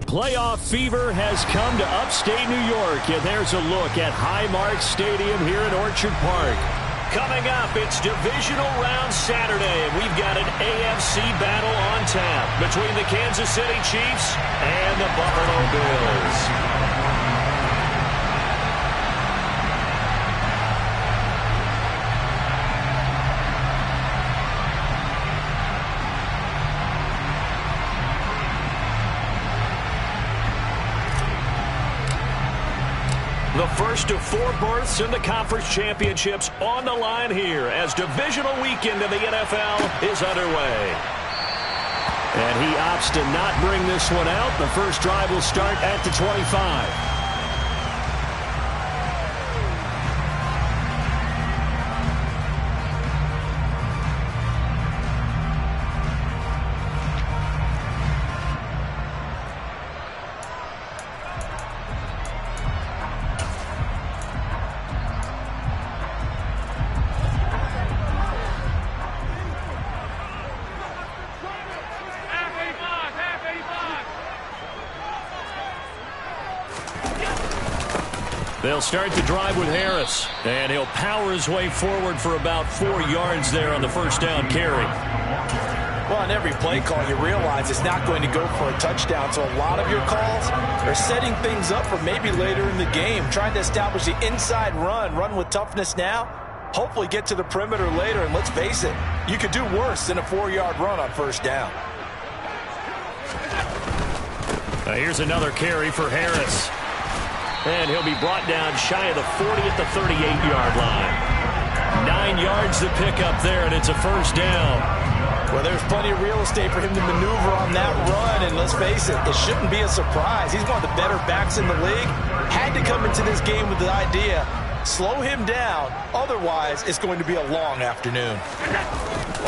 Playoff fever has come to upstate New York, and there's a look at Highmark Stadium here in Orchard Park. Coming up, it's Divisional Round Saturday, and we've got an AFC battle on tap between the Kansas City Chiefs and the Buffalo Bills. The first of 4 berths in the conference championships on the line here as divisional weekend in the NFL is underway. And he opts to not bring this one out. The first drive will start at the 25. They'll start the drive with Harris, and he'll power his way forward for about 4 yards there on the first down carry. Well, on every play call, you realize it's not going to go for a touchdown, so a lot of your calls are setting things up for maybe later in the game, trying to establish the inside run with toughness now, hopefully get to the perimeter later, and let's face it, you could do worse than a 4-yard run on first down. Here's another carry for Harris. And he'll be brought down shy of the 40 at the 38-yard line. 9 yards to pick up there, and it's a first down. Well, there's plenty of real estate for him to maneuver on that run, and let's face it, it shouldn't be a surprise. He's one of the better backs in the league. Had to come into this game with the idea, slow him down, otherwise it's going to be a long afternoon.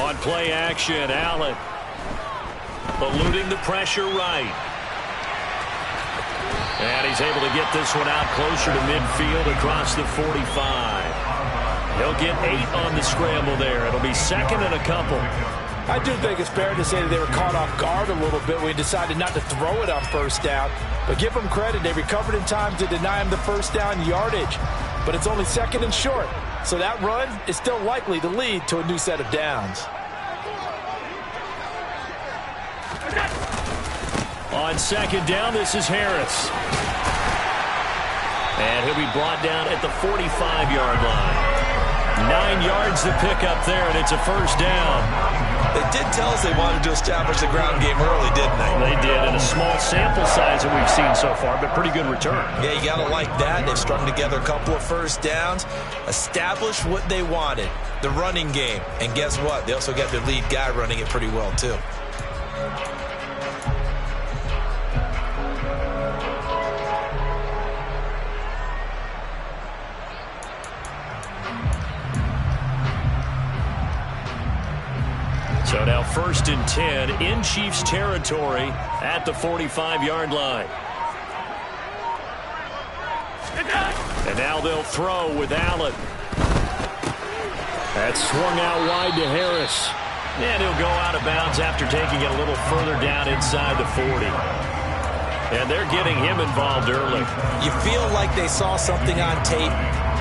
On play action, Allen eluding the pressure right. And he's able to get this one out closer to midfield across the 45. He'll get 8 on the scramble there. It'll be second and a couple. I do think it's fair to say that they were caught off guard a little bit when he decided not to throw it on first down. But give them credit. They recovered in time to deny him the first down yardage. But it's only second and short. So that run is still likely to lead to a new set of downs. On second down, this is Harris. And he'll be brought down at the 45-yard line. 9 yards to pick up there, and it's a first down. They did tell us they wanted to establish the ground game early, didn't they? They did, in a small sample size that we've seen so far, but pretty good return. Yeah, you got to like that. They've strung together a couple of first downs, established what they wanted, the running game. And guess what? They also got their lead guy running it pretty well, too. So now first and 10 in Chiefs territory at the 45-yard line. And now they'll throw with Allen. That's swung out wide to Harris. And he'll go out of bounds after taking it a little further down inside the 40. And they're getting him involved early. You feel like they saw something on tape,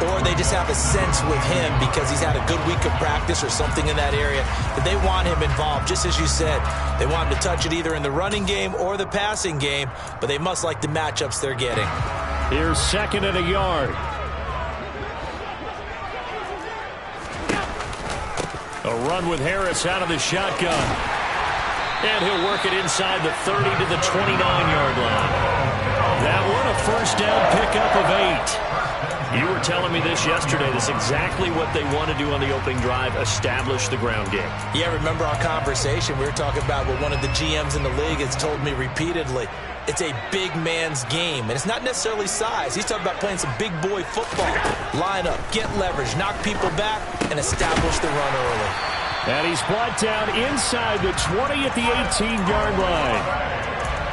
or they just have a sense with him because he's had a good week of practice or something in that area that they want him involved. Just as you said, they want him to touch it either in the running game or the passing game, but they must like the matchups they're getting. Here's second and a yard. A run with Harris out of the shotgun. And he'll work it inside the 30 to the 29-yard line. That one a first down pickup of 8. You were telling me this yesterday. This is exactly what they want to do on the opening drive, establish the ground game. Yeah, remember our conversation. We were talking about what one of the GMs in the league has told me repeatedly. It's a big man's game, and it's not necessarily size. He's talking about playing some big boy football. Line up, get leverage, knock people back, and establish the run early. And he's brought down inside the 20 at the 18-yard line.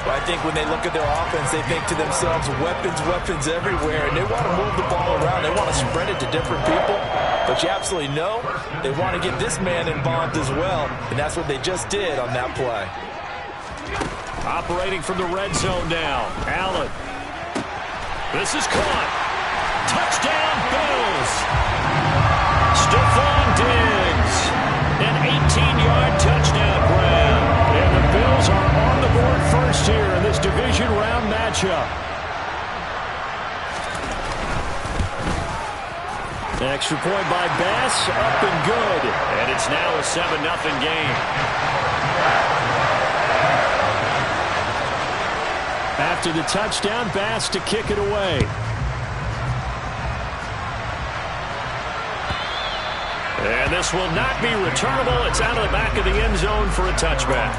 Well, I think when they look at their offense, they think to themselves, weapons everywhere, and they want to move the ball around. They want to spread it to different people. But you absolutely know they want to get this man involved as well, and that's what they just did on that play. Operating from the red zone now. Allen. This is caught. Touchdown, Bills. Stephon Diggs. An 18-yard touchdown grab. And the Bills are on the board first here in this division round matchup. An extra point by Bass, up and good. And it's now a 7-0 game. After the touchdown, Bass to kick it away. And this will not be returnable. It's out of the back of the end zone for a touchback.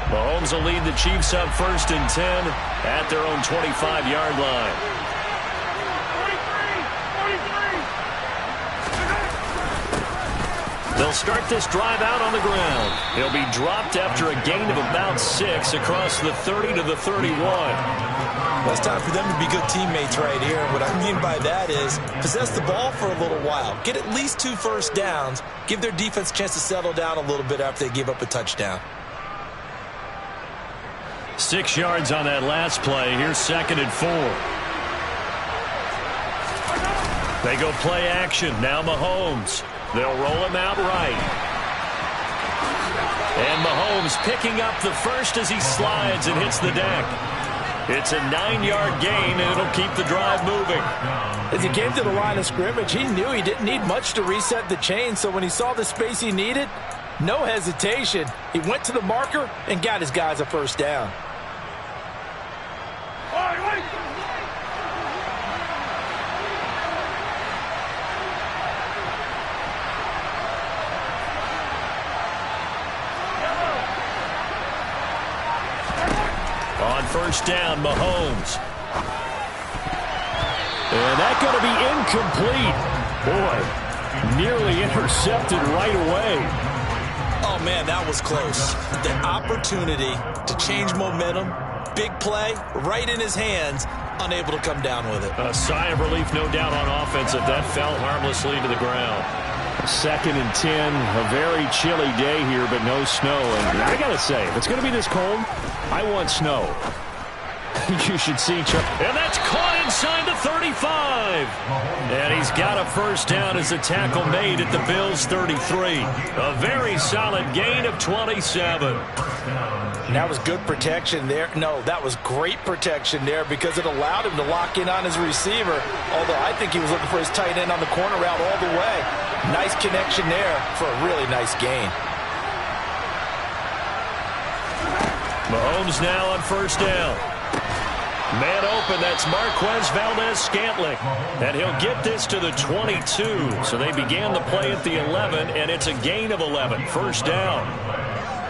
Mahomes will lead the Chiefs up 1st and 10 at their own 25-yard line. They'll start this drive out on the ground. He'll be dropped after a gain of about 6 across the 30 to the 31. Well, it's time for them to be good teammates right here. And what I mean by that is possess the ball for a little while. Get at least 2 first downs. Give their defense a chance to settle down a little bit after they give up a touchdown. 6 yards on that last play. Here's 2nd and 4. They go play action. Now Mahomes. They'll roll him out right. And Mahomes picking up the first as he slides and hits the deck. It's a 9-yard gain, and it'll keep the drive moving. As he came to the line of scrimmage, he knew he didn't need much to reset the chain, so when he saw the space he needed, no hesitation. He went to the marker and got his guys a first down. On 1st down, Mahomes. And that's going to be incomplete. Boy, nearly intercepted right away. Oh, man, that was close. The opportunity to change momentum, big play, right in his hands, unable to come down with it. A sigh of relief, no doubt, on offense if that fell harmlessly to the ground. 2nd and 10, a very chilly day here, but no snow. And I got to say, if it's going to be this cold, I want snow. You should see. And that's caught inside the 35. And he's got a first down as a tackle made at the Bills' 33. A very solid gain of 27. That was good protection there. No, that was great protection there because it allowed him to lock in on his receiver. Although I think he was looking for his tight end on the corner route all the way. Nice connection there for a really nice gain. Mahomes now on 1st down. Man open, that's Marquez Valdes-Scantling. And he'll get this to the 22. So they began the play at the 11, and it's a gain of 11. 1st down.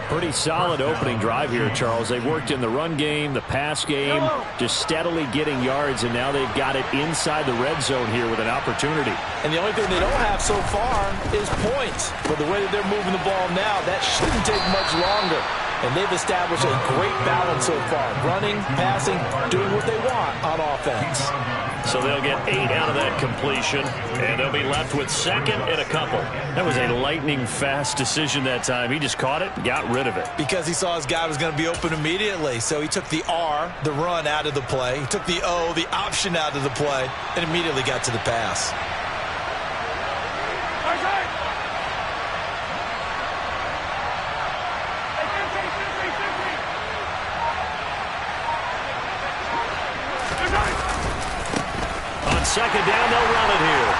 Pretty solid opening drive here, Charles. They've worked in the run game, the pass game, just steadily getting yards, and now they've got it inside the red zone here with an opportunity. And the only thing they don't have so far is points. But the way that they're moving the ball now, that shouldn't take much longer. And they've established a great balance so far. Running, passing, doing what they want on offense. So they'll get 8 out of that completion, and they'll be left with 2nd and a couple. That was a lightning-fast decision that time. He just caught it and got rid of it. Because he saw his guy was going to be open immediately. So he took the R, the run, out of the play. He took the O, the option, out of the play, and immediately got to the pass. On 2nd down, they'll run it here.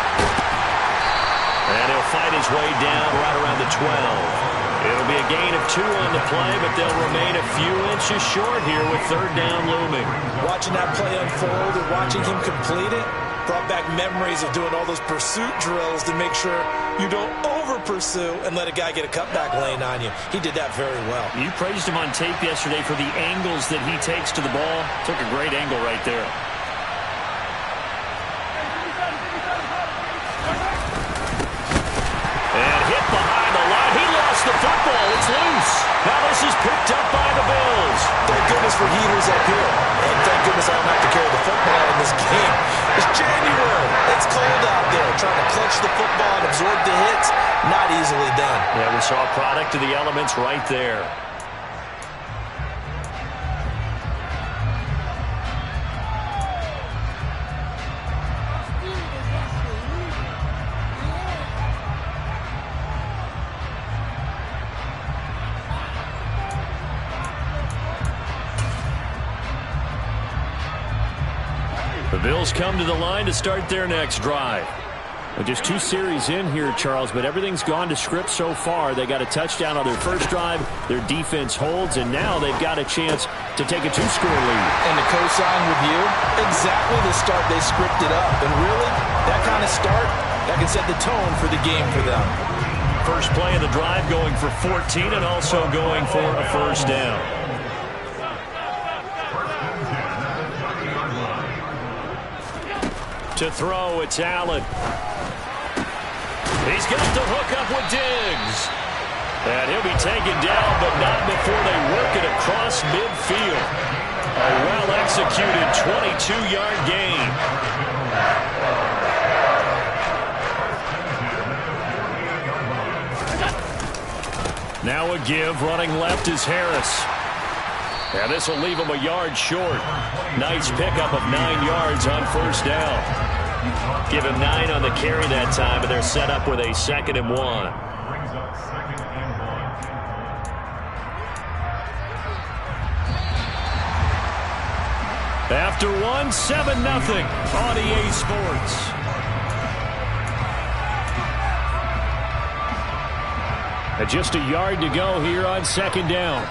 And he'll fight his way down right around the 12. It'll be a gain of 2 on the play, but they'll remain a few inches short here with 3rd down looming. Watching that play unfold and watching him complete it brought back memories of doing all those pursuit drills to make sure you don't over-pursue and let a guy get a cutback lane on you. He did that very well. You praised him on tape yesterday for the angles that he takes to the ball. Took a great angle right there. And hit behind the line. He lost the football. It's loose. Now this is picked up by the Bills. Thank goodness for heaters up here. And thank goodness I don't have to carry the football in this game. It's January. It's cold out there. Trying to clutch the football and absorb the hits, not easily done. Yeah, we saw a product of the elements right there. The Bills come to the line to start their next drive. Just 2 series in here, Charles, but everything's gone to script so far. They got a touchdown on their first drive. Their defense holds, and now they've got a chance to take a 2-score lead. And to co-sign with you, exactly the start they scripted up. And really, that kind of start, that can set the tone for the game for them. First play of the drive going for 14 and also going for a first down. To throw, it's Allen. He's got the hook up with Diggs. And he'll be taken down, but not before they work it across midfield. A well-executed 22-yard gain. Now a give, running left is Harris. And this will leave him a yard short. Nice pickup of 9 yards on first down. Give him 9 on the carry that time, and they're set up with a 2nd and 1. After 1, 7-0 on EA Sports. And just a yard to go here on 2nd down.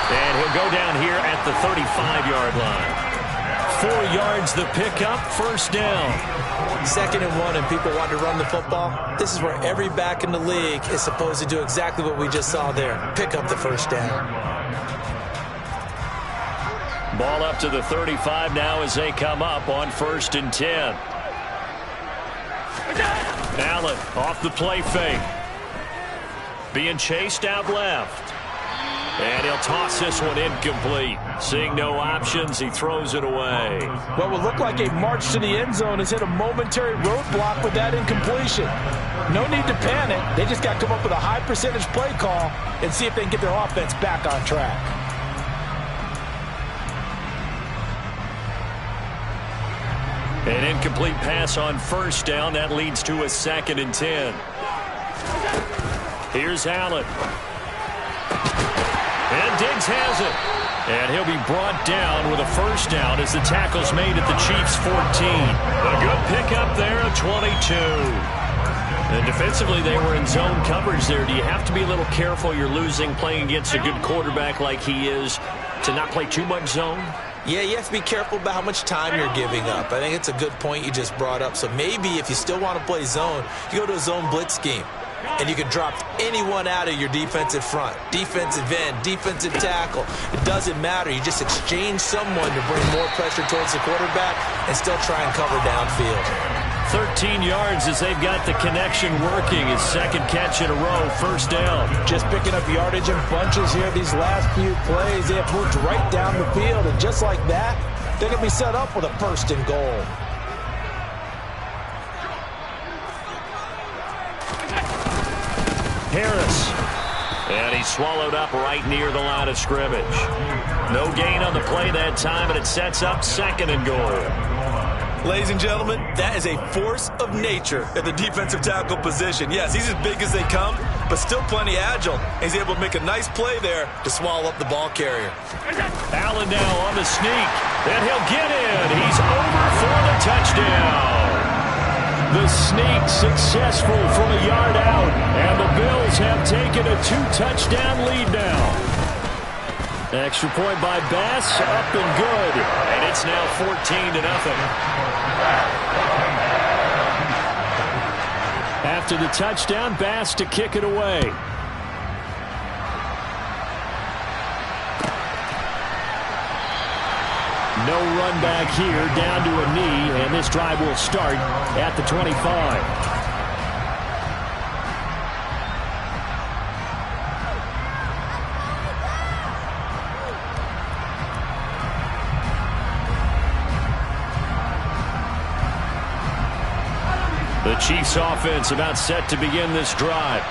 And he'll go down here at the 35-yard line. 4 yards the pickup, first down. 2nd and 1 and people want to run the football. This is where every back in the league is supposed to do exactly what we just saw there. Pick up the first down. Ball up to the 35 now as they come up on 1st and 10. Allen off the play fake. Being chased out left. And he'll toss this one incomplete. Seeing no options, he throws it away. What would look like a march to the end zone has hit a momentary roadblock with that incompletion. No need to panic. They just got to come up with a high percentage play call and see if they can get their offense back on track. An incomplete pass on first down. That leads to a 2nd and 10. Here's Allen. And Diggs has it. And he'll be brought down with a first down as the tackle's made at the Chiefs' 14. A good pickup there at 22. And defensively, they were in zone coverage there. Do you have to be a little careful? You're losing playing against a good quarterback like he is to not play too much zone? Yeah, you have to be careful about how much time you're giving up. I think it's a good point you just brought up. So maybe if you still want to play zone, you go to a zone blitz scheme. And you can drop anyone out of your defensive front. Defensive end, defensive tackle. It doesn't matter. You just exchange someone to bring more pressure towards the quarterback and still try and cover downfield. 13 yards as they've got the connection working. His 2nd catch in a row, first down. Just picking up yardage in bunches here these last few plays. They have moved right down the field. And just like that, they're going to be set up with a 1st and goal. Harris. And he's swallowed up right near the line of scrimmage. No gain on the play that time, and it sets up 2nd and goal. Ladies and gentlemen, that is a force of nature at the defensive tackle position. Yes, he's as big as they come, but still plenty agile. He's able to make a nice play there to swallow up the ball carrier. Allen now on the sneak, and he'll get in. He's over for the touchdown. The sneak successful from a yard out, and the Bills have taken a 2-touchdown lead now. Extra point by Bass, up and good, and it's now 14-0. After the touchdown, Bass to kick it away. No run back here, down to a knee, and this drive will start at the 25. The Chiefs offense about set to begin this drive.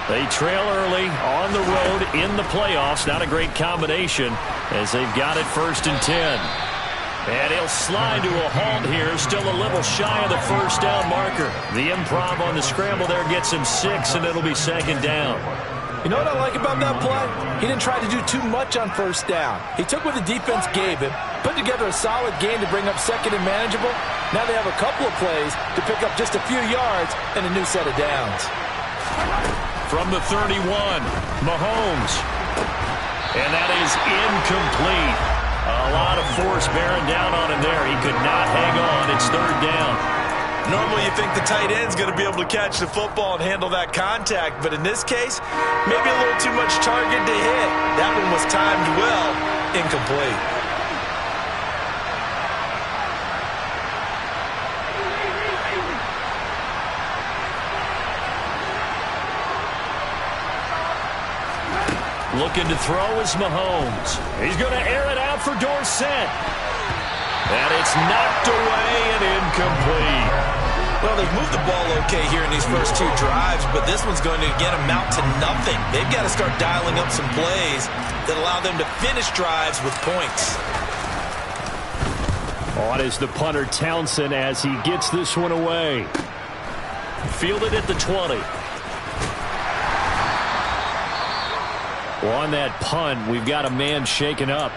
They trail early on the road in the playoffs. Not a great combination as they've got it 1st and 10. And he'll slide to a halt here. Still a little shy of the first down marker. The improv on the scramble there gets him 6, and it'll be 2nd down. You know what I like about that play? He didn't try to do too much on 1st down. He took what the defense gave him, put together a solid game to bring up 2nd and manageable. Now they have a couple of plays to pick up just a few yards and a new set of downs. From the 31, Mahomes. And that is incomplete. A lot of force bearing down on him there. He could not hang on. It's 3rd down. Normally you think the tight end's going to be able to catch the football and handle that contact, but in this case, maybe a little too much target to hit. That one was timed well, incomplete. Looking to throw is Mahomes. He's going to air it out for Dorsett. And it's knocked away and incomplete. Well, they've moved the ball okay here in these first 2 drives, but this one's going to, again, amount to nothing. They've got to start dialing up some plays that allow them to finish drives with points. On is the punter, Townsend, as he gets this one away. Fielded at the 20. On that punt, we've got a man shaken up.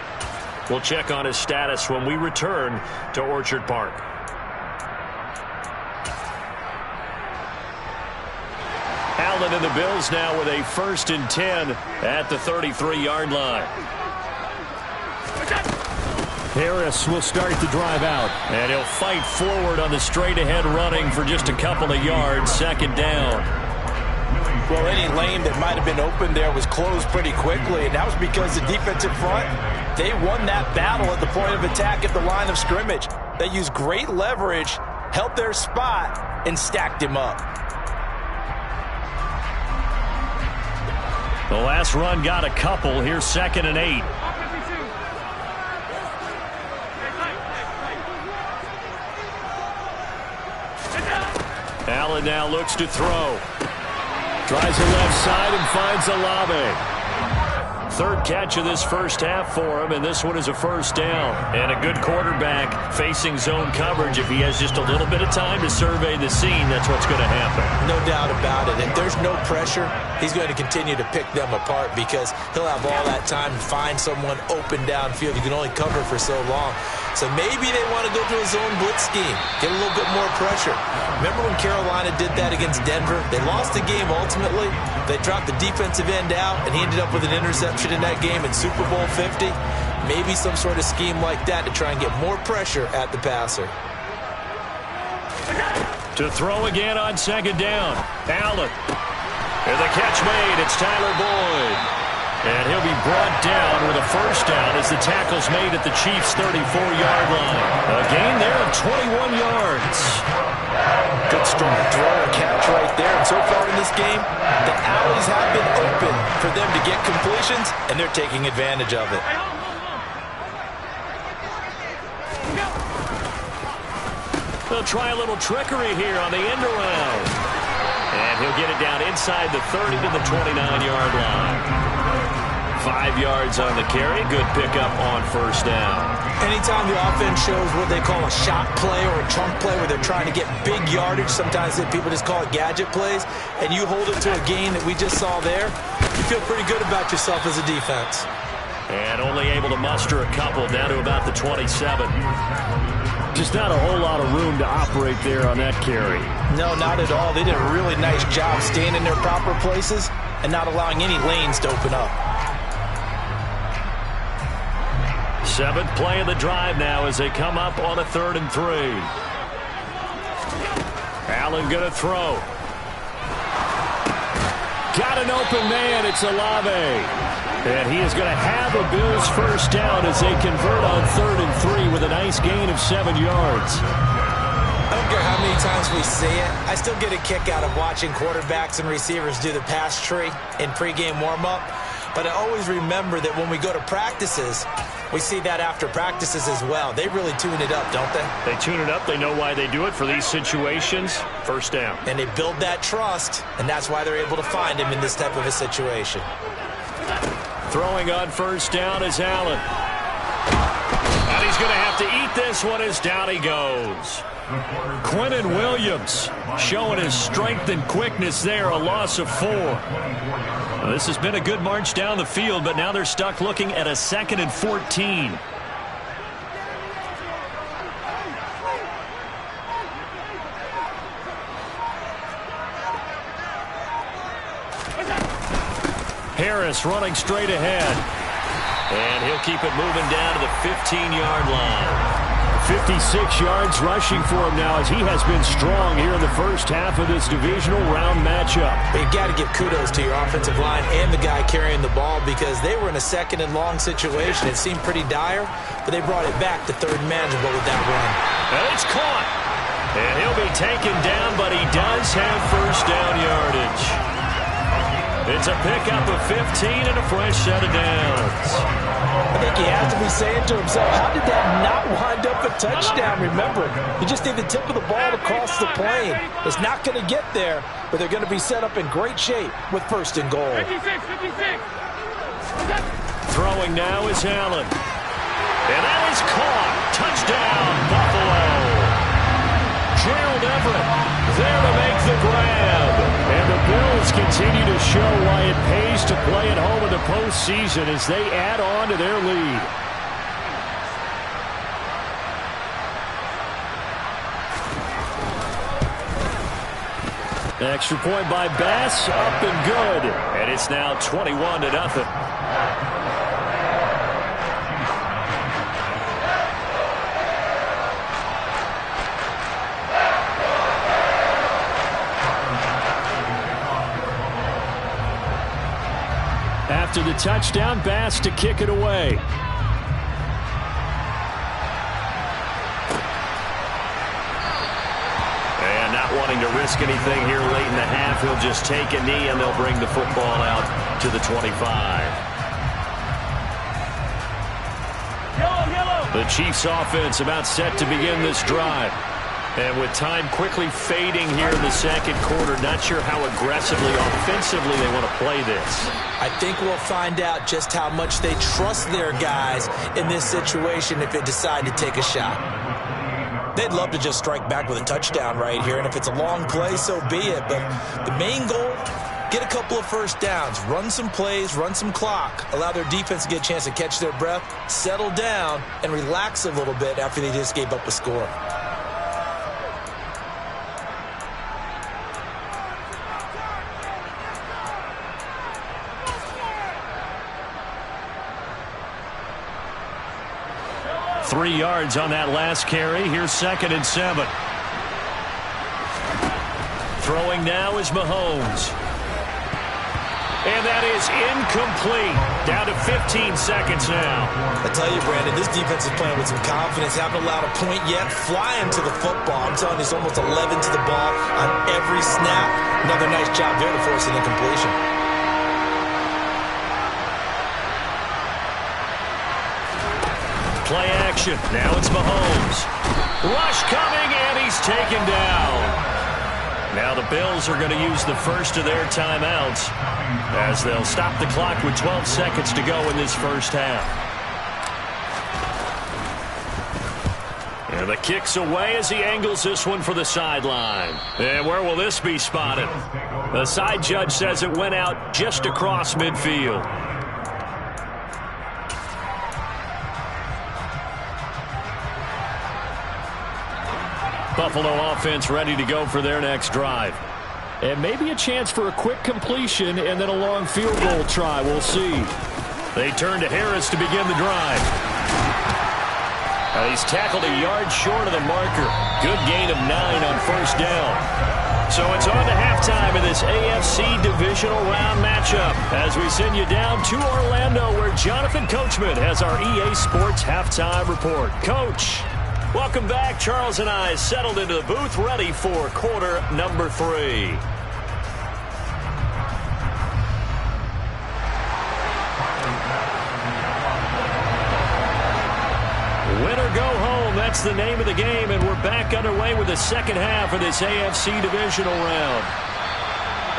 We'll check on his status when we return to Orchard Park. Allen and the Bills now with a 1st and 10 at the 33-yard line. Harris will start the drive out, and he'll fight forward on the straight-ahead running for just a couple of yards. 2nd down. Well, any lane that might have been open there was closed pretty quickly, and that was because the defensive front, they won that battle at the point of attack at the line of scrimmage. They used great leverage, held their spot, and stacked him up. The last run got a couple. Here's 2nd and 8. Allen now looks to throw. Tries the left side and finds Olave. 3rd catch of this first half for him, and this one is a 1st down. And a good quarterback facing zone coverage. If he has just a little bit of time to survey the scene, that's what's going to happen. No doubt about it. If there's no pressure, he's going to continue to pick them apart because he'll have all that time to find someone open downfield. You can only cover for so long. So maybe they want to go to a zone blitz scheme, get a little bit more pressure. Remember when Carolina did that against Denver? They lost the game ultimately. They dropped the defensive end out, and he ended up with an interception in that game in Super Bowl 50. Maybe some sort of scheme like that to try and get more pressure at the passer. To throw again on 2nd down. Allen. And the catch made. It's Tyler Boyd. And he'll be brought down with a 1st down as the tackle's made at the Chiefs' 34-yard line. A gain there of 21 yards. Good strong throw and catch right there. And so far in this game, the alleys have been open for them to get completions, and they're taking advantage of it. They'll try a little trickery here on the end around. And he'll get it down inside the 30 to the 29-yard line. 5 yards on the carry. Good pickup on 1st down. Anytime the offense shows what they call a shot play or a chunk play where they're trying to get big yardage, sometimes people just call it gadget plays, and you hold it to a gain that we just saw there, you feel pretty good about yourself as a defense. And only able to muster a couple down to about the 27. Just not a whole lot of room to operate there on that carry. No, not at all. They did a really nice job staying in their proper places and not allowing any lanes to open up. 7th play of the drive now as they come up on a 3rd and 3. Allen going to throw. Got an open man. It's Olave. And he is going to have a Bills 1st down as they convert on 3rd and 3 with a nice gain of 7 yards. I don't care how many times we say it. I still get a kick out of watching quarterbacks and receivers do the pass tree in pregame warm-up. But I always remember that when we go to practices, We see that after practices as well. They really tune it up, don't they? They tune it up. They know why they do it for these situations. First down. And they build that trust, and that's why they're able to find him in this type of a situation. Throwing on first down is Allen. And he's going to have to eat this one as down he goes. Quinnen Williams showing his strength and quickness there, a loss of 4. Now, this has been a good march down the field, but now they're stuck looking at a 2nd and 14. Harris running straight ahead. And he'll keep it moving down to the 15-yard line. 56 yards rushing for him now as he has been strong here in the first half of this divisional round matchup. You've got to give kudos to your offensive line and the guy carrying the ball because they were in a 2nd and long situation. It seemed pretty dire, but they brought it back to 3rd and manageable with that run. And it's caught. And he'll be taken down, but he does have first down yardage. It's a pickup of 15 and a fresh set of downs. I think he has to be saying to himself, how did that not wind up a touchdown? Remember, you just need the tip of the ball to cross the plane. It's not going to get there, but they're going to be set up in great shape with 1st and goal. 56. Throwing now is Allen. And that is caught. Touchdown, Buffalo. Gerald Everett there to make the grab. And the Bills continue to show why it pays to play at home in the postseason as they add on to their lead. Extra point by Bass, up and good. And it's now 21-0. After the touchdown, Bass to kick it away. And not wanting to risk anything here late in the half, he'll just take a knee and they'll bring the football out to the 25. The Chiefs offense about set to begin this drive. And with time quickly fading here in the 2nd quarter, not sure how aggressively, offensively they want to play this. I think we'll find out just how much they trust their guys in this situation if they decide to take a shot. They'd love to just strike back with a touchdown right here, and if it's a long play, so be it. But the main goal, get a couple of first downs, run some plays, run some clock, allow their defense to get a chance to catch their breath, settle down, and relax a little bit after they just gave up a score. Three yards on that last carry. Here's 2nd and 7. Throwing now is Mahomes. And that is incomplete. Down to 15 seconds now. I tell you, Brandon, this defense is playing with some confidence. Haven't allowed a point yet. Flying to the football. I'm telling you, it's almost 11 to the ball on every snap. Another nice job there to force an incompletion. Play action. Now it's Mahomes. Rush coming, and he's taken down. Now the Bills are going to use the first of their timeouts as they'll stop the clock with 12 seconds to go in this first half. And the kick's away as he angles this one for the sideline. And where will this be spotted? The side judge says it went out just across midfield. Buffalo offense ready to go for their next drive. And maybe a chance for a quick completion and then a long field goal try. We'll see. They turn to Harris to begin the drive. He's tackled a yard short of the marker. Good gain of 9 on first down. So it's on to halftime in this AFC divisional round matchup as we send you down to Orlando where Jonathan Coachman has our EA Sports halftime report. Coach, welcome back. Charles and I settled into the booth ready for quarter number 3. that's the name of the game, and we're back underway with the second half of this AFC divisional round.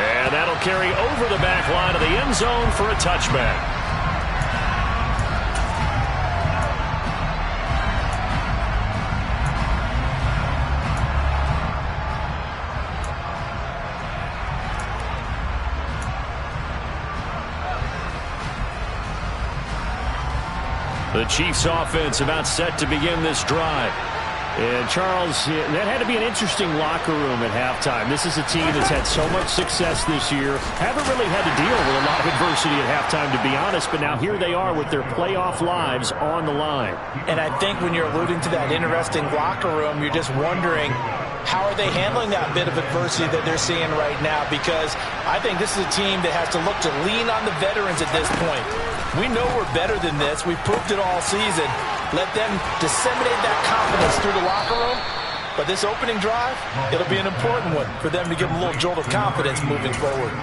And that'll carry over the back line of the end zone for a touchback. The Chiefs offense about set to begin this drive. And Charles, that had to be an interesting locker room at halftime. This is a team that's had so much success this year. Haven't really had to deal with a lot of adversity at halftime, to be honest. But now here they are with their playoff lives on the line. And I think when you're alluding to that interesting locker room, you're just wondering, how are they handling that bit of adversity that they're seeing right now? Because I think this is a team that has to look to lean on the veterans at this point. We know we're better than this. We've proved it all season. Let them disseminate that confidence through the locker room. But this opening drive, it'll be an important one for them to give them a little jolt of confidence moving forward.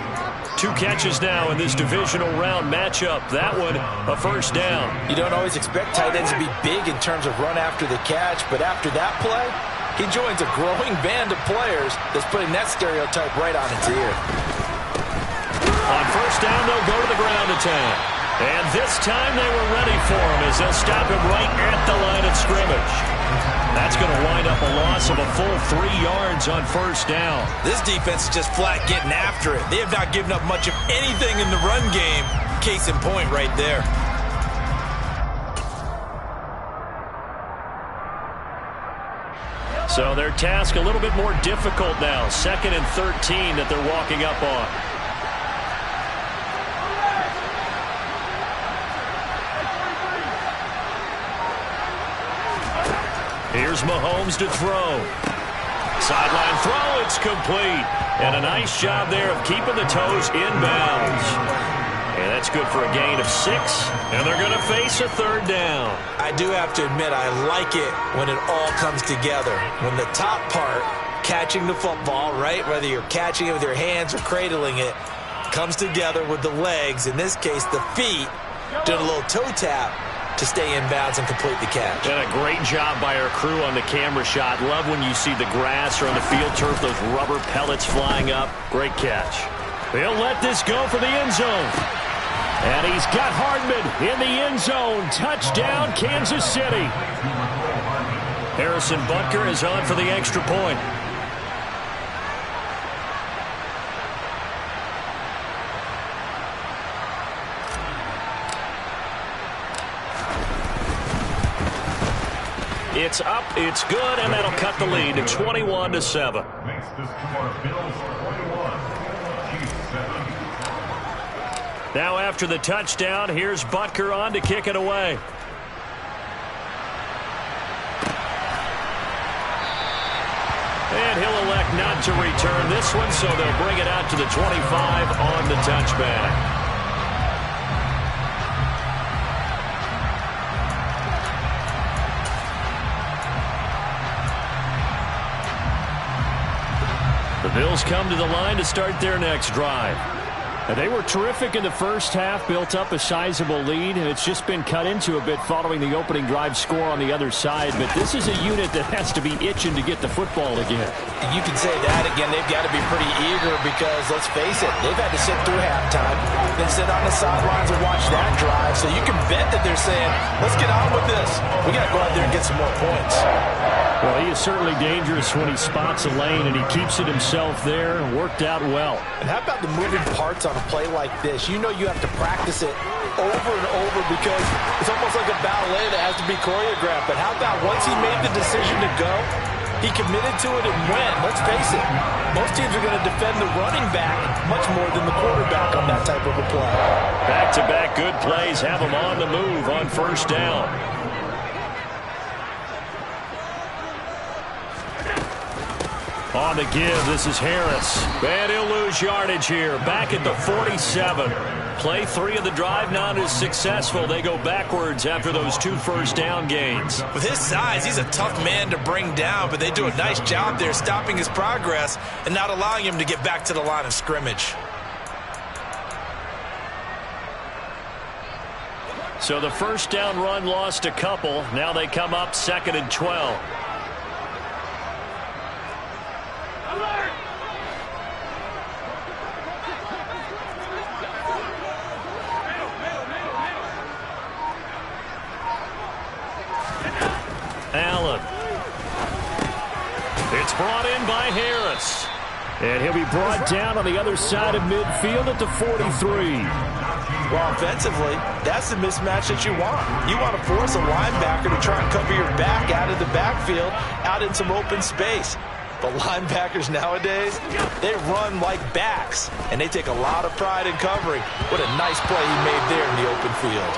2 catches now in this divisional round matchup. That one, a first down. You don't always expect tight ends to be big in terms of run after the catch, but after that play, he joins a growing band of players that's putting that stereotype right on its ear. On first down, they'll go to the ground attack. And this time they were ready for him as they'll stop him right at the line of scrimmage. That's going to wind up a loss of a full 3 yards on first down. This defense is just flat getting after it. They have not given up much of anything in the run game. Case in point right there. So their task a little bit more difficult now. 2nd and 13 that they're walking up on. Here's Mahomes to throw. Sideline throw, it's complete. And a nice job there of keeping the toes in bounds. And that's good for a gain of 6. And they're going to face a 3rd down. I do have to admit, I like it when it all comes together. When the top part, catching the football, right, whether you're catching it with your hands or cradling it, comes together with the legs, in this case the feet, doing a little toe tap to stay in bounds and complete the catch. And a great job by our crew on the camera shot. Love when you see the grass or on the field turf, those rubber pellets flying up. Great catch. They'll let this go for the end zone. And he's got Hardman in the end zone. Touchdown, Kansas City. Harrison Butker is on for the extra point. It's up, it's good, and that'll cut the lead to 21-7. Now after the touchdown, here's Butker on to kick it away. And he'll elect not to return this one, so they'll bring it out to the 25 on the touchback. The Bills come to the line to start their next drive. And they were terrific in the first half, built up a sizable lead, and it's just been cut into a bit following the opening drive score on the other side. But this is a unit that has to be itching to get the football again. You can say that again. They've got to be pretty eager because, let's face it, they've had to sit through halftime, then sit on the sidelines and watch that drive. So you can bet that they're saying, let's get on with this. We got to go out there and get some more points. Well, he is certainly dangerous when he spots a lane, and he keeps it himself there and worked out well. And how about the moving parts on a play like this? You know you have to practice it over and over because it's almost like a ballet that has to be choreographed. But how about once he made the decision to go, he committed to it and went. Let's face it, most teams are going to defend the running back much more than the quarterback on that type of a play. Back-to-back good plays have him on the move on first down. On the give, this is Harris. And he'll lose yardage here. Back at the 47. Play 3 of the drive not as successful. They go backwards after those 2 first down gains. With his size, he's a tough man to bring down, but they do a nice job there stopping his progress and not allowing him to get back to the line of scrimmage. So the first down run lost a couple. Now they come up 2nd and 12. Allen. It's brought in by Harris. And he'll be brought down on the other side of midfield at the 43. Well, offensively, that's the mismatch that you want. You want to force a linebacker to try and cover your back out of the backfield, out in some open space. But linebackers nowadays, they run like backs, and they take a lot of pride in covering. What a nice play he made there in the open field.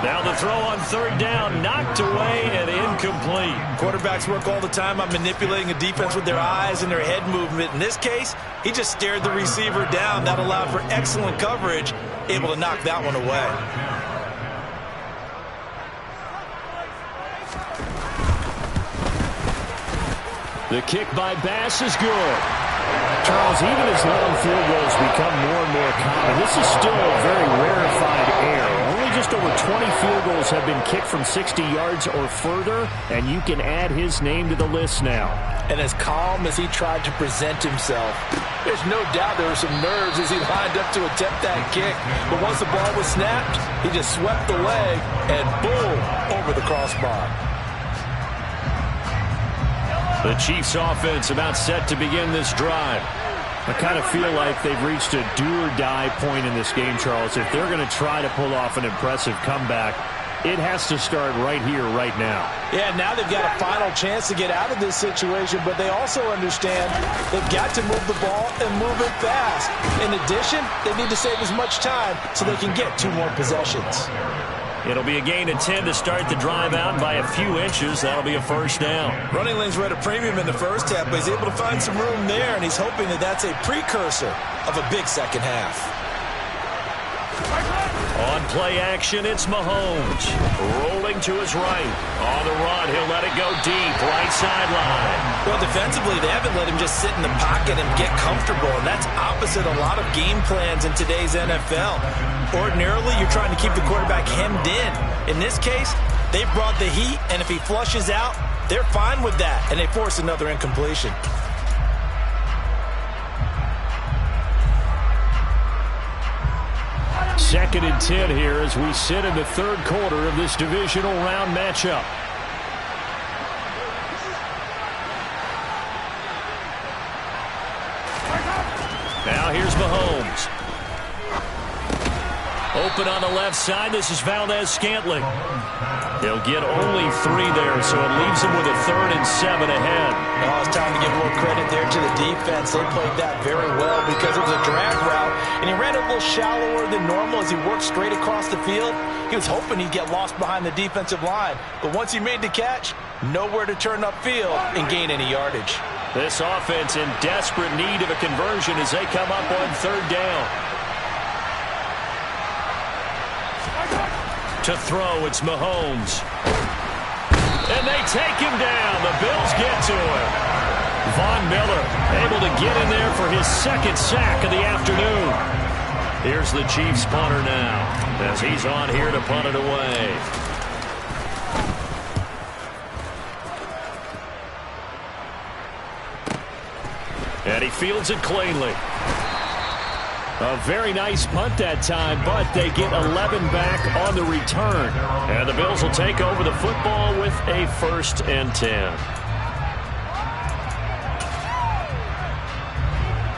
Now the throw on 3rd down, knocked away and incomplete. Quarterbacks work all the time on manipulating a defense with their eyes and their head movement. In this case, he just stared the receiver down. That allowed for excellent coverage, able to knock that one away. The kick by Bass is good. Charles, even as long field goals become more and more common, this is still a very rarefied air. Only just over 20 field goals have been kicked from 60 yards or further, and you can add his name to the list now. And as calm as he tried to present himself, there's no doubt there were some nerves as he lined up to attempt that kick. But once the ball was snapped, he just swept the leg and boom, over the crossbar. The Chiefs offense about set to begin this drive. I kind of feel like they've reached a do-or-die point in this game, Charles. If they're going to try to pull off an impressive comeback, it has to start right here, right now. Yeah, now they've got a final chance to get out of this situation, but they also understand they've got to move the ball and move it fast. In addition, they need to save as much time so they can get 2 more possessions. It'll be a gain of 10 to start the drive out by a few inches. That'll be a 1st down. Running lanes were at a premium in the first half, but he's able to find some room there, and he's hoping that that's a precursor of a big second half. On play action, it's Mahomes. Rolling to his right. On the run, he'll let it go deep, right sideline. Well, defensively, they haven't let him just sit in the pocket and get comfortable, and that's opposite a lot of game plans in today's NFL. Ordinarily, you're trying to keep the quarterback hemmed in. In this case, they brought the heat, and if he flushes out, they're fine with that, and they force another incompletion. Second and 10 here as we sit in the 3rd quarter of this divisional round matchup. Now here's Mahomes. Open on the left side. This is Valdez-Scantling. He'll get only 3 there, so it leaves him with a 3rd and 7 ahead. Oh, it's time to give a little credit there to the defense. They played that very well because it was a drag route, and he ran it a little shallower than normal as he worked straight across the field. He was hoping he'd get lost behind the defensive line, but once he made the catch, nowhere to turn upfield and gain any yardage. This offense in desperate need of a conversion as they come up on 3rd down. To throw, it's Mahomes. And they take him down. The Bills get to him. Von Miller able to get in there for his 2nd sack of the afternoon. Here's the Chiefs punter now as he's on here to punt it away. And he fields it cleanly. A very nice punt that time, but they get 11 back on the return. And the Bills will take over the football with a 1st and 10.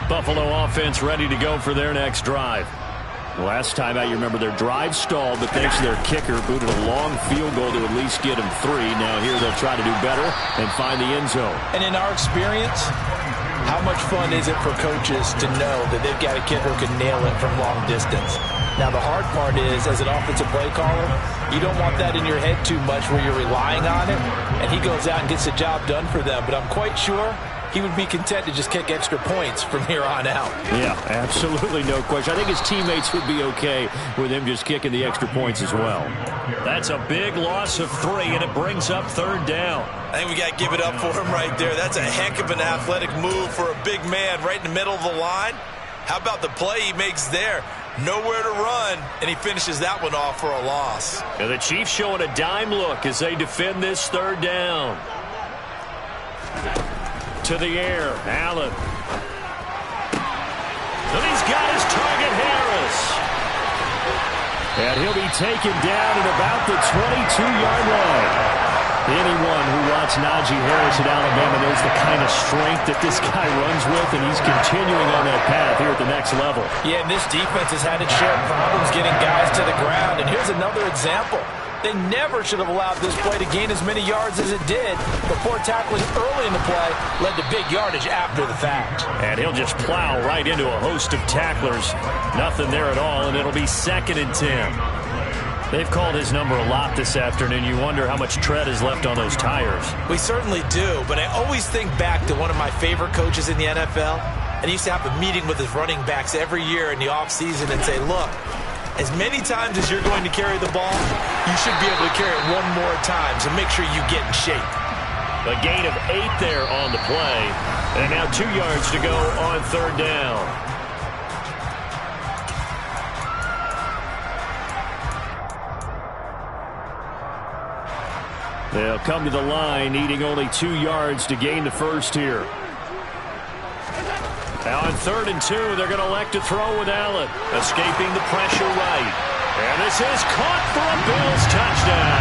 Buffalo offense ready to go for their next drive. Last time out, you remember their drive stalled, but thanks to their kicker, booted a long field goal to at least get them 3. Now here they'll try to do better and find the end zone. And in our experience, how much fun is it for coaches to know that they've got a kid who can nail it from long distance? Now, the hard part is, as an offensive play caller, you don't want that in your head too much where you're relying on it, and he goes out and gets the job done for them. But I'm quite sure he would be content to just kick extra points from here on out. Yeah, absolutely no question. I think his teammates would be okay with him just kicking the extra points as well. That's a big loss of 3, and it brings up 3rd down. I think we got to give it up for him right there. That's a heck of an athletic move for a big man right in the middle of the line. How about the play he makes there? nowhere to run, and he finishes that one off for a loss. And the Chiefs showing a dime look as they defend this third down. To the air, Allen. And he's got his target, Harris. And he'll be taken down at about the 22-yard line. Anyone who watched Najee Harris at Alabama knows the kind of strength that this guy runs with, and he's continuing on that path here at the next level. Yeah, and this defense has had its share of problems getting guys to the ground. And here's another example. They never should have allowed this play to gain as many yards as it did. The poor tackling early in the play led to big yardage after the fact. And he'll just plow right into a host of tacklers. Nothing there at all, and it'll be 2nd and 10. They've called his number a lot this afternoon. You wonder how much tread is left on those tires. We certainly do, but I always think back to one of my favorite coaches in the NFL. And he used to have a meeting with his running backs every year in the offseason and say, look, as many times as you're going to carry the ball, you should be able to carry it one more time, so make sure you get in shape. A gain of 8 there on the play. And now 2 yards to go on 3rd down. They'll come to the line, needing only 2 yards to gain the first here. Now on 3rd and 2, they're going to elect to throw with Allen, escaping the pressure right. And this is caught for a Bills touchdown.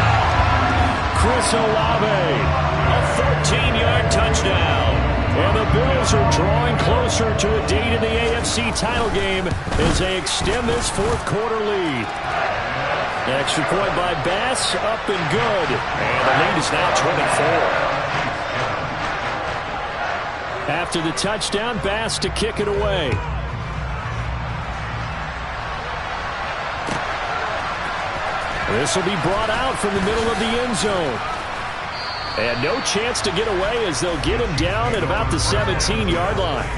Chris Olave, a 13-yard touchdown. And the Bills are drawing closer to a date in the AFC title game as they extend this 4th quarter lead. Extra point by Bass, up and good. And the lead is now 24. After the touchdown, Bass to kick it away. This will be brought out from the middle of the end zone. And no chance to get away as they'll get him down at about the 17-yard line.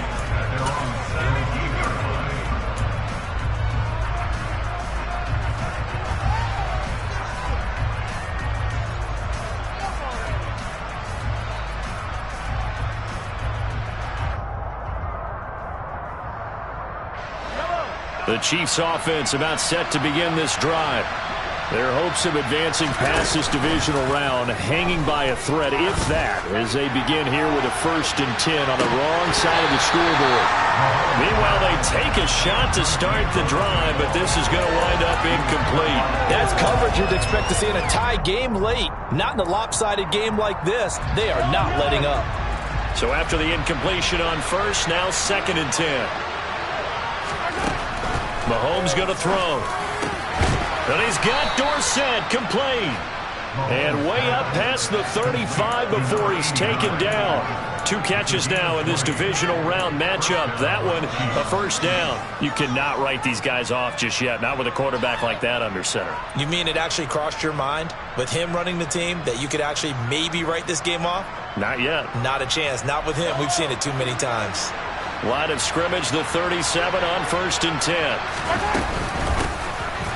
The Chiefs offense about set to begin this drive. Their hopes of advancing past this divisional round hanging by a thread, if that, as they begin here with a 1st and 10 on the wrong side of the scoreboard. Meanwhile, they take a shot to start the drive, but this is going to wind up incomplete. That's coverage you'd expect to see in a tie game late. Not in a lopsided game like this. They are not letting up. So after the incompletion on 1st, now 2nd and 10. Mahomes going to throw. And he's got Dorsett complete. And way up past the 35 before he's taken down. 2 catches now in this divisional round matchup. That one, a 1st down. You cannot write these guys off just yet, not with a quarterback like that under center. You mean it actually crossed your mind with him running the team that you could actually maybe write this game off? Not yet. Not a chance. Not with him. We've seen it too many times. Line of scrimmage, the 37 on 1st and 10.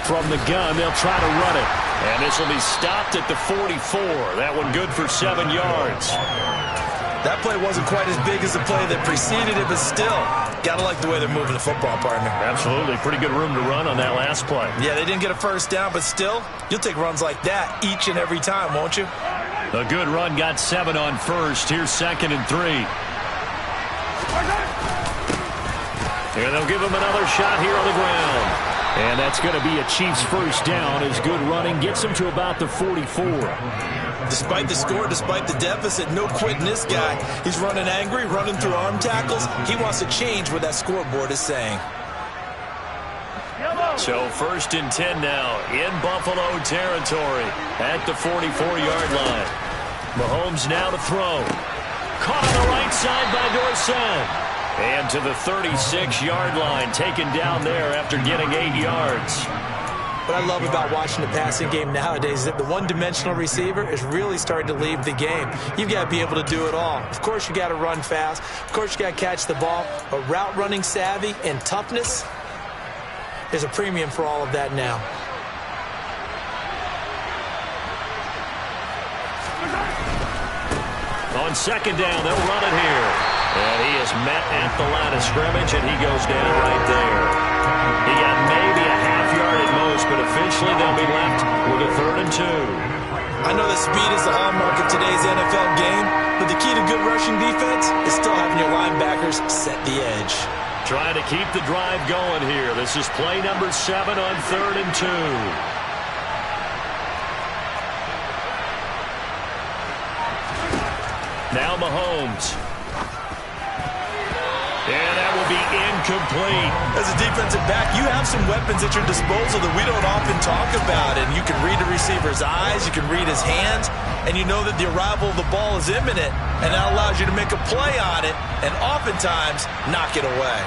From the gun, they'll try to run it. And this will be stopped at the 44. That one good for 7 yards. That play wasn't quite as big as the play that preceded it, but still, gotta like the way they're moving the football, partner. Absolutely. Pretty good room to run on that last play. Yeah, they didn't get a 1st down, but still, you'll take runs like that each and every time, won't you? A good run got 7 on 1st. Here's 2nd and 3. And they'll give him another shot here on the ground. And that's going to be a Chiefs 1st down as good running gets him to about the 44. Despite the score, despite the deficit, no quitting this guy. He's running angry, running through arm tackles. He wants to change what that scoreboard is saying. So 1st and 10 now in Buffalo territory at the 44-yard line. Mahomes now to throw. Caught on the right side by Dorsett. And to the 36-yard line, taken down there after getting 8 yards. What I love about watching the passing game nowadays is that the one-dimensional receiver is really starting to leave the game. You've got to be able to do it all. Of course, you got to run fast. Of course, you got to catch the ball. But route running savvy and toughness, there's a premium for all of that now. On 2nd down, they'll run it here. And he is met at the line of scrimmage, and he goes down right there. He got maybe a half yard at most, but officially they'll be left with a 3rd and 2. I know that speed is the hallmark of today's NFL game, but the key to good rushing defense is still having your linebackers set the edge. Trying to keep the drive going here. This is play number 7 on 3rd and 2. Now Mahomes. And that will be incomplete. As a defensive back, you have some weapons at your disposal that we don't often talk about. And you can read the receiver's eyes, you can read his hands, and you know that the arrival of the ball is imminent. And that allows you to make a play on it and oftentimes knock it away.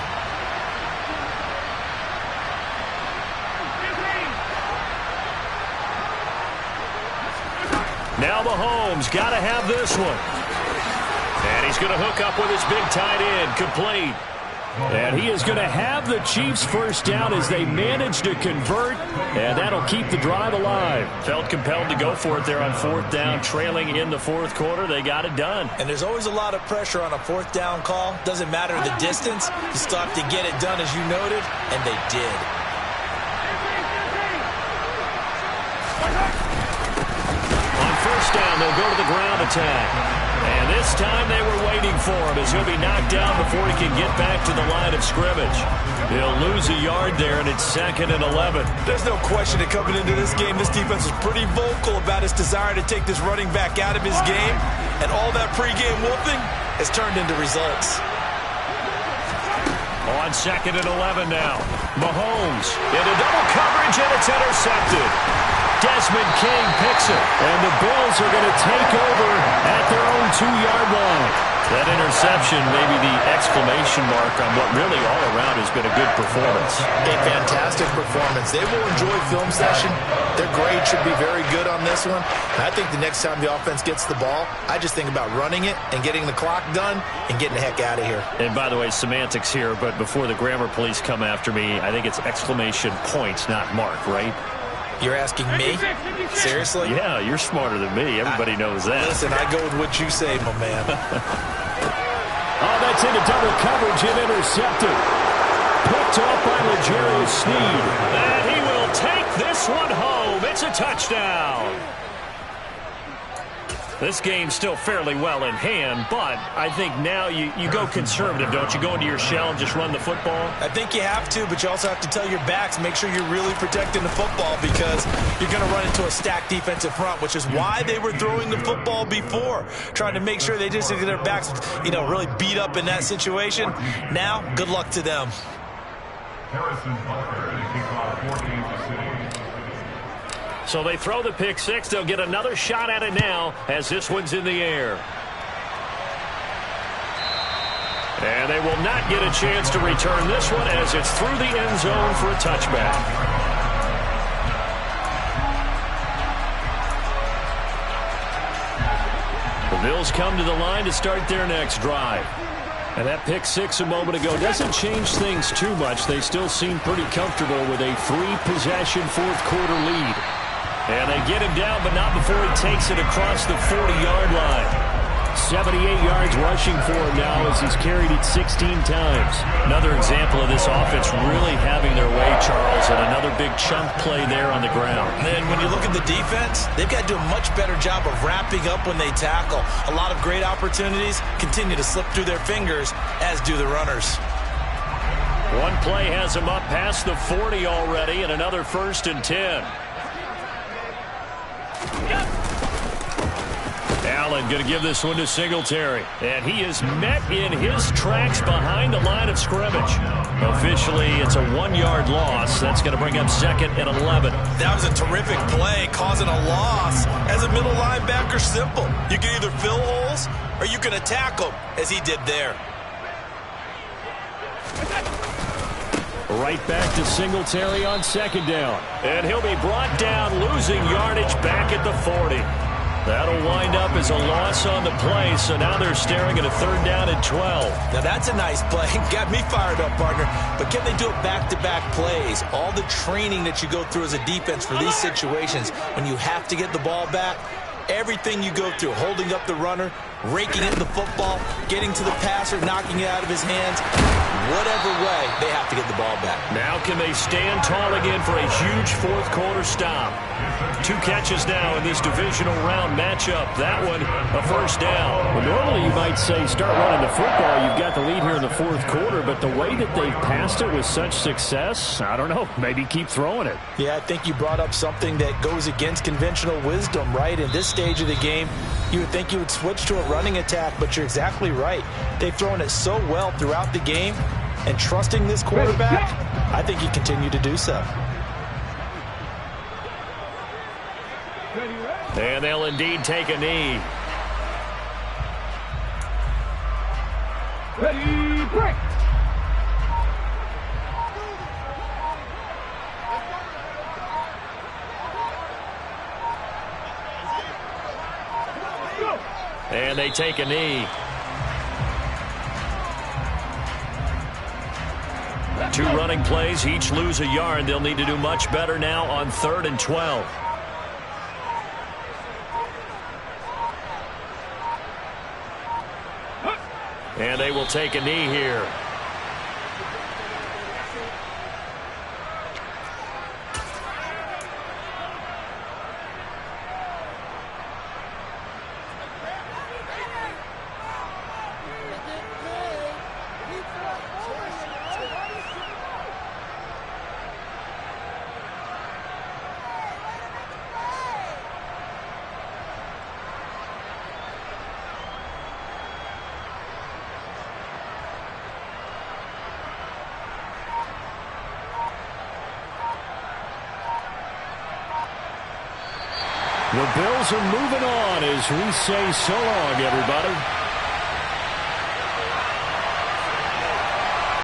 Now Mahomes got to have this one. And he's going to hook up with his big tight end, complete. And he is going to have the Chiefs first down as they manage to convert, and that'll keep the drive alive. Felt compelled to go for it there on 4th down, trailing in the 4th quarter. They got it done. And there's always a lot of pressure on a 4th down call. Doesn't matter the distance. You still have to get it done, as you noted, and they did. On 1st down, they'll go to the ground attack. And this time they were waiting for him as he'll be knocked down before he can get back to the line of scrimmage. He'll lose a yard there, and it's 2nd and 11. There's no question that coming into this game, this defense was pretty vocal about its desire to take this running back out of his game. And all that pregame whooping has turned into results. On 2nd and 11 now. Mahomes into double coverage, and it's intercepted. Desmond King picks it, and the Bills are going to take over at their own 2-yard line. That interception may be the exclamation mark on what really all around has been a good performance. A fantastic performance. They will enjoy film session. Their grade should be very good on this one. And I think the next time the offense gets the ball, I just think about running it and getting the clock done and getting the heck out of here. And by the way, semantics here, but before the grammar police come after me, I think it's exclamation points, not mark, right? You're asking me? Seriously? Yeah, you're smarter than me. Everybody knows that. Listen, I go with what you say, my man. Oh, that's into double coverage and intercepted. Picked off by L'Jarius Sneed. And he will take this one home. It's a touchdown. This game's still fairly well in hand, but I think now you go conservative, don't you? Go into your shell and just run the football? I think you have to, but you also have to tell your backs, make sure you're really protecting the football because you're going to run into a stacked defensive front, which is why they were throwing the football before, trying to make sure they just get their backs, really beat up in that situation. Now, good luck to them. So they throw the pick six. They'll get another shot at it now as this one's in the air. And they will not get a chance to return this one as it's through the end zone for a touchback. The Bills come to the line to start their next drive. And that pick six a moment ago doesn't change things too much. They still seem pretty comfortable with a 3-possession fourth-quarter lead. And they get him down, but not before he takes it across the 40-yard line. 78 yards rushing for him now as he's carried it 16 times. Another example of this offense really having their way, Charles, and another big chunk play there on the ground. And then when you look at the defense, they've got to do a much better job of wrapping up when they tackle. A lot of great opportunities continue to slip through their fingers, as do the runners. One play has him up past the 40 already, and another 1st and 10. Allen going to give this one to Singletary. And he is met in his tracks behind the line of scrimmage. Officially, it's a 1-yard loss. That's going to bring up 2nd and 11. That was a terrific play, causing a loss. As a middle linebacker, simple. You can either fill holes or you can attack them, as he did there. Right back to Singletary on 2nd down. And he'll be brought down, losing yardage back at the 40. That'll wind up as a loss on the play, so now they're staring at a 3rd down and 12. Now that's a nice play. Got me fired up, partner. But can they do it back-to-back plays? All the training that you go through as a defense for these situations, when you have to get the ball back, everything you go through, holding up the runner, raking in the football, getting to the passer, knocking it out of his hands. Whatever way, they have to get the ball back. Now can they stand tall again for a huge fourth quarter stop? 2 catches now in this divisional round matchup. That one, a first down. Well, normally you might say start running the football. You've got the lead here in the fourth quarter, but the way that they've passed it with such success, I don't know, maybe keep throwing it. Yeah, I think you brought up something that goes against conventional wisdom, right? In this stage of the game, you would think you would switch to a running attack, but you're exactly right. They've thrown it so well throughout the game, and trusting this quarterback, I think you continue to do so. And they'll indeed take a knee. Ready, break. And they take a knee. 2 running plays, each lose a yard. They'll need to do much better now on 3rd and 12. And they will take a knee here. The Bills are moving on as we say so long, everybody.